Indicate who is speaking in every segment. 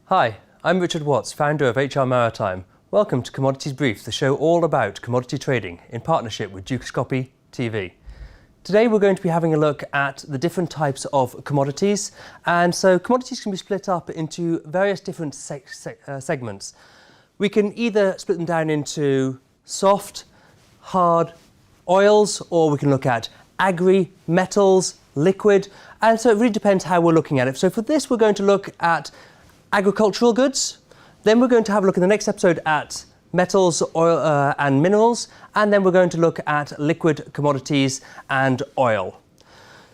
Speaker 1: Hi, I'm Richard Watts, founder of HR Maritime. Welcome to Commodities Brief, the show all about commodity trading in partnership with Dukascopy TV. Today we're going to be having a look at the different types of commodities, and so commodities can be split up into various different segments. We can either split them down into soft, hard, oils, or we can look at agri, metals, liquid, and so it really depends how we're looking at it. So for this we're going to look at agricultural goods, then we're going to have a look in the next episode at metals, oil and minerals, and then we're going to look at liquid commodities and oil.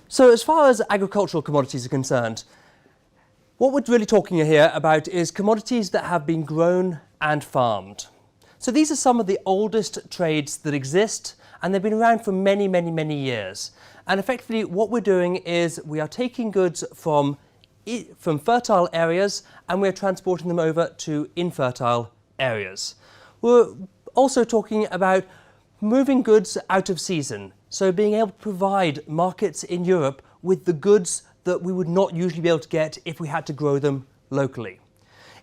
Speaker 1: So as far as agricultural commodities are concerned, what we're really talking here about is commodities that have been grown and farmed. So these are some of the oldest trades that exist, and they've been around for many, many, many years. And effectively what we're doing is we are taking goods from fertile areas and we're transporting them over to infertile areas. We're also talking about moving goods out of season, so being able to provide markets in Europe with the goods that we would not usually be able to get if we had to grow them locally.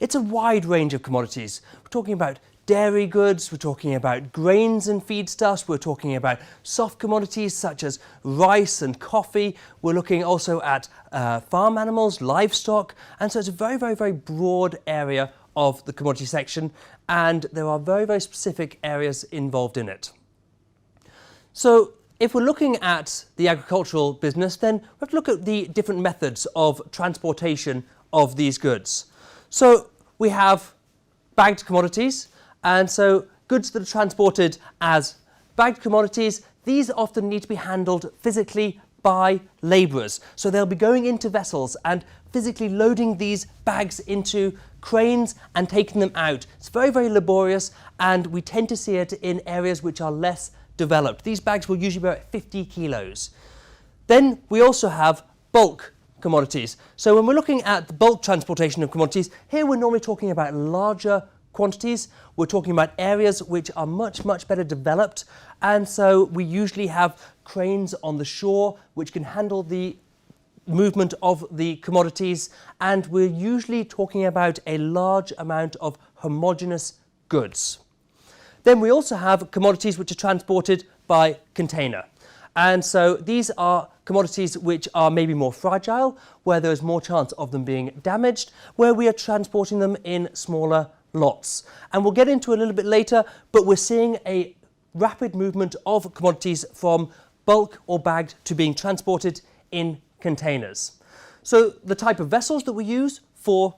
Speaker 1: It's a wide range of commodities. We're talking about dairy goods, we're talking about grains and feedstuffs, we're talking about soft commodities such as rice and coffee, we're looking also at farm animals, livestock, and so it's a very, very, very broad area of the commodity section, and there are very, very specific areas involved in it. So if we're looking at the agricultural business, then we have to look at the different methods of transportation of these goods. So we have bagged commodities, and so goods that are transported as bagged commodities, these often need to be handled physically by labourers. So they'll be going into vessels and physically loading these bags into cranes and taking them out. It's very, very laborious, and we tend to see it in areas which are less developed. These bags will usually be about 50 kilos. Then we also have bulk commodities. So when we're looking at the bulk transportation of commodities, here we're normally talking about larger quantities. We're talking about areas which are much, much better developed, and so we usually have cranes on the shore which can handle the movement of the commodities, and we're usually talking about a large amount of homogeneous goods. Then we also have commodities which are transported by container, and so these are commodities which are maybe more fragile, where there is more chance of them being damaged, where we are transporting them in smaller lots. And we'll get into it a little bit later, but we're seeing a rapid movement of commodities from bulk or bagged to being transported in containers. So the type of vessels that we use for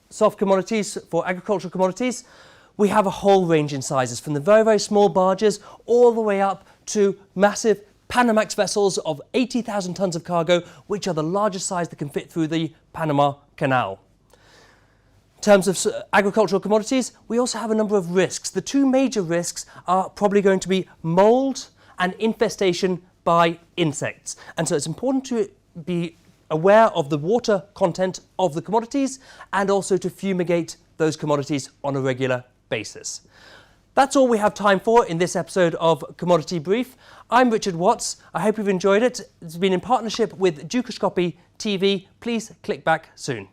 Speaker 1: soft commodities, for agricultural commodities, we have a whole range in sizes, from the very, very small barges all the way up to massive Panamax vessels of 80,000 tons of cargo, which are the largest size that can fit through the Panama Canal. In terms of agricultural commodities, we also have a number of risks. The two major risks are probably going to be mould and infestation by insects. And so it's important to be aware of the water content of the commodities and also to fumigate those commodities on a regular basis. That's all we have time for in this episode of Commodity Brief. I'm Richard Watts. I hope you've enjoyed it. It's been in partnership with Dukascopy TV. Please click back soon.